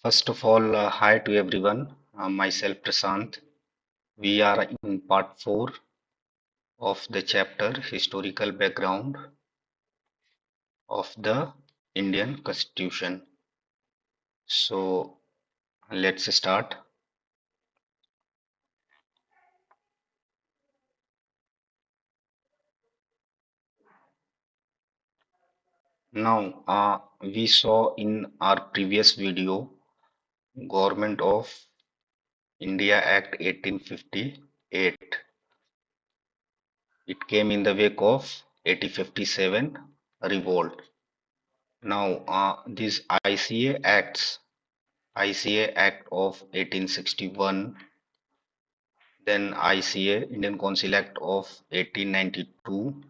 First of all, hi to everyone. Myself Prasant. We are in part 4 of the chapter Historical Background of the Indian Constitution. So let's start. Now, we saw in our previous video Government of India Act 1858. It came in the wake of 1857 revolt. Now, these ICA Act of 1861, then ICA Indian Council Act of 1892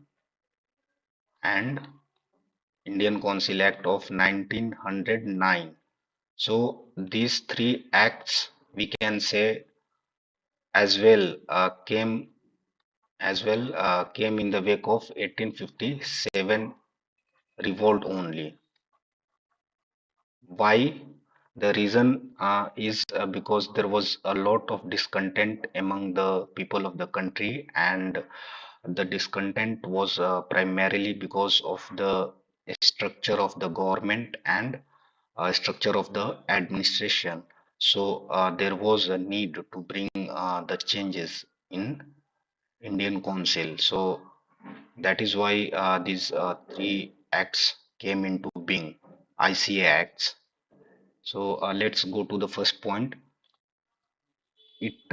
and Indian Council Act of 1909. So these three acts we can say as well came in the wake of 1857 revolt only. Why? The reason is because there was a lot of discontent among the people of the country, and the discontent was primarily because of the structure of the government and structure of the administration. So there was a need to bring the changes in Indian Council. So that is why these three acts came into being, ICA acts. So let's go to the first point. It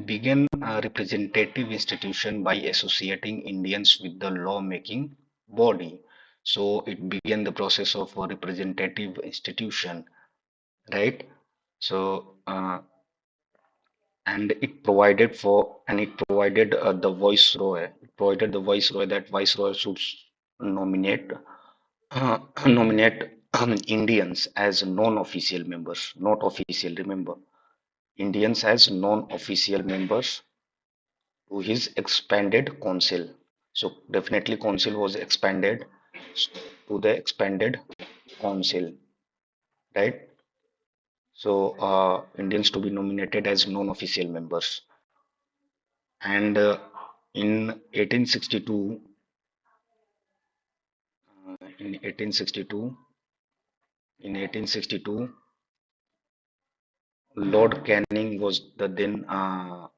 began a representative institution by associating Indians with the law-making body. So it began the process of a representative institution, right? So and it provided the viceroy. It provided the viceroy that viceroy should nominate nominate Indians as non-official members, not official. Remember, Indians as non-official members to his expanded council. So definitely council was expanded to the expanded council, right? So Indians to be nominated as non-official members. And in 1862, in 1862, in 1862, Lord Canning was the then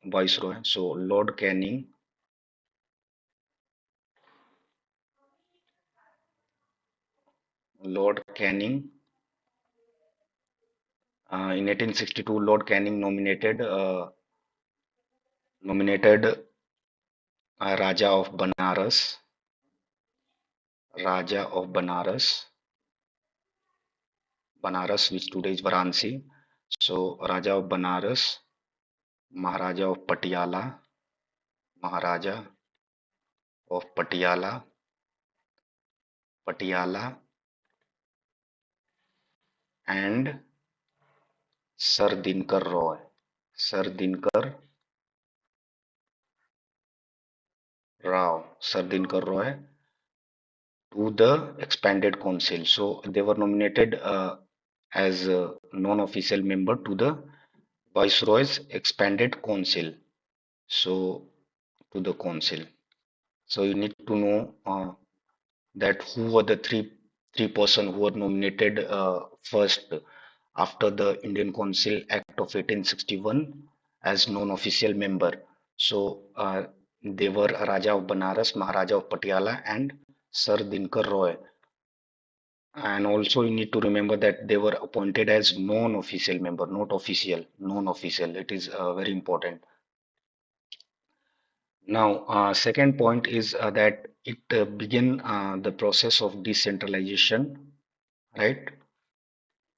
viceroy. So Lord Canning, in 1862, Lord Canning nominated Raja of Banaras, which today is Varanasi. So Raja of Banaras, Maharaja of Maharaja of Patiala, and Sir Dinkar Roy, Sir Dinkar Sir Dinkar Roy to the expanded council. So they were nominated as a non-official member to the Viceroy's expanded council. So to the council. So you need to know that who were the three person who were nominated first after the Indian Council Act of 1861 as non-official member. So they were Raja of Banaras, Maharaja of Patiala, and Sir Dinkar Roy. And also you need to remember that they were appointed as non-official member, not official, non-official. It is very important. Now, second point is that it began the process of decentralization, right?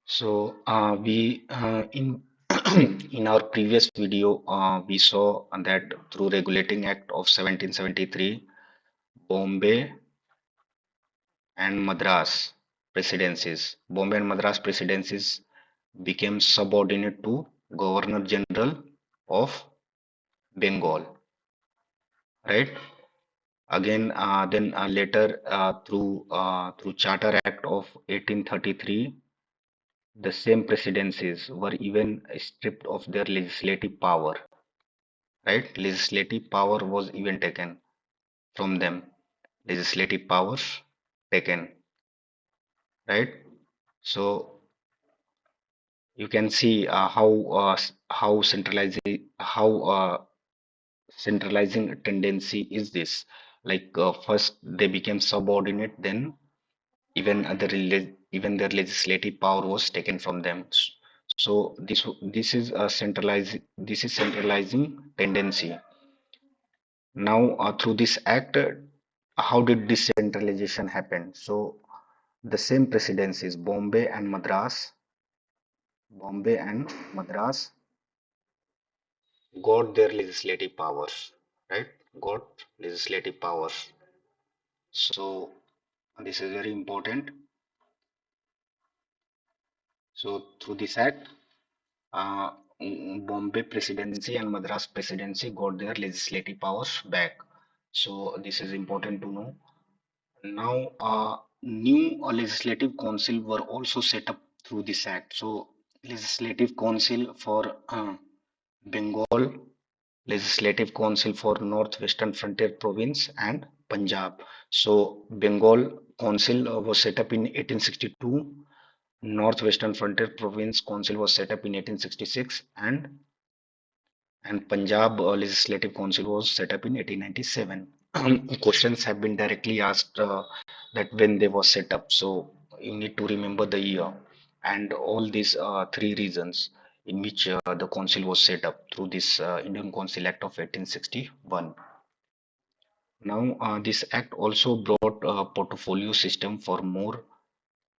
So we in in our previous video we saw that through Regulating Act of 1773, Bombay and Madras Bombay and Madras presidencies became subordinate to Governor General of Bengal, right? Again, then later through Charter Act of 1833, the same presidencies were even stripped of their legislative power, right? Legislative power was even taken from them. Legislative powers taken, right? So you can see how centralizing tendency is this. Like first they became subordinate, then even their legislative power was taken from them. So this is a centralizing tendency. Now through this act, how did decentralization happen? So the same presidencies, Bombay and Madras got their legislative powers, right? Got legislative powers. So this is very important. So through this act, uh, Bombay presidency and Madras presidency got their legislative powers back. So this is important to know. Now, new legislative council were also set up through this act. So legislative council for Bengal, legislative council for Northwestern Frontier Province and Punjab. So Bengal council was set up in 1862. Northwestern Frontier Province Council was set up in 1866, and Punjab Legislative Council was set up in 1897. Questions have been directly asked that when they was set up. So you need to remember the year and all these three reasons in which the council was set up through this Indian Council Act of 1861. Now, this act also brought a portfolio system for more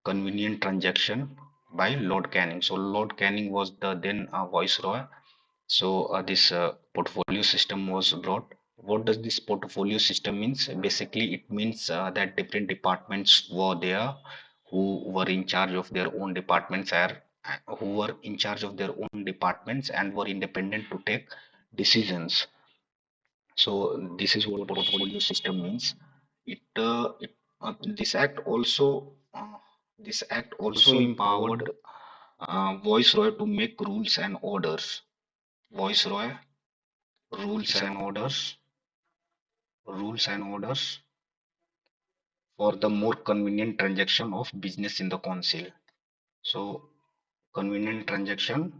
convenient transaction by Lord Canning. So Lord Canning was the then viceroy. So this portfolio system was brought. What does this portfolio system means? Basically, it means that different departments were there who were in charge of their own departments, who were in charge of their own departments and were independent to take decisions. So this is what portfolio system means. It this act also empowered viceroy to make rules and orders. Viceroy rules and orders rules and orders for the more convenient transaction of business in the council. So convenient transaction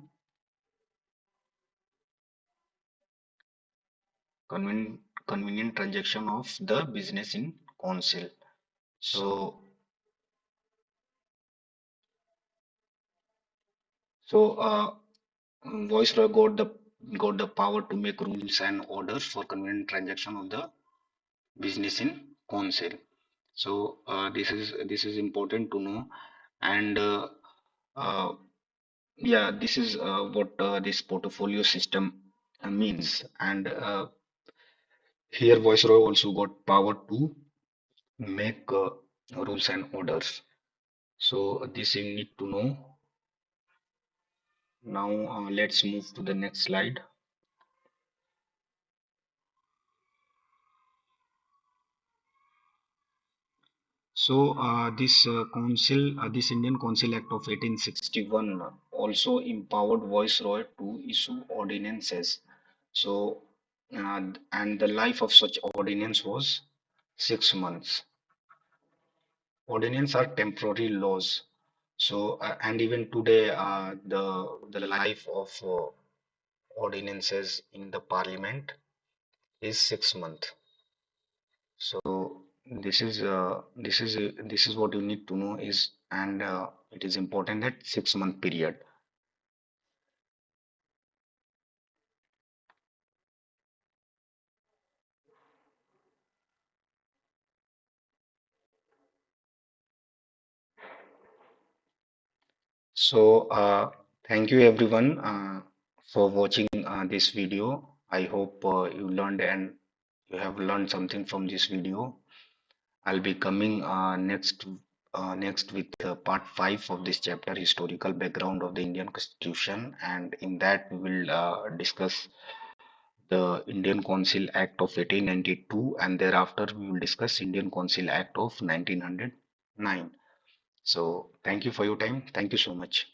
convenient convenient transaction of the business in council. So so viceroy got the power to make rules and orders for convenient transaction of the business in council. So this is important to know, and uh, yeah, this is what this portfolio system means. And here viceroy also got power to make rules and orders. So this you need to know. Now let's move to the next slide. So this Indian Council Act of 1861 also empowered Viceroy to issue ordinances. So, and the life of such ordinance was 6 months. Ordinance are temporary laws. So, and even today, the life of ordinances in the Parliament is 6 months. So this is what you need to know is, and it is important that 6 month period. So thank you everyone for watching this video. I hope you learned and you have learned something from this video. I'll be coming next with part 5 of this chapter, historical background of the Indian Constitution, and in that we will discuss the Indian Council Act of 1892, and thereafter we will discuss Indian Council Act of 1909. So thank you for your time. Thank you so much.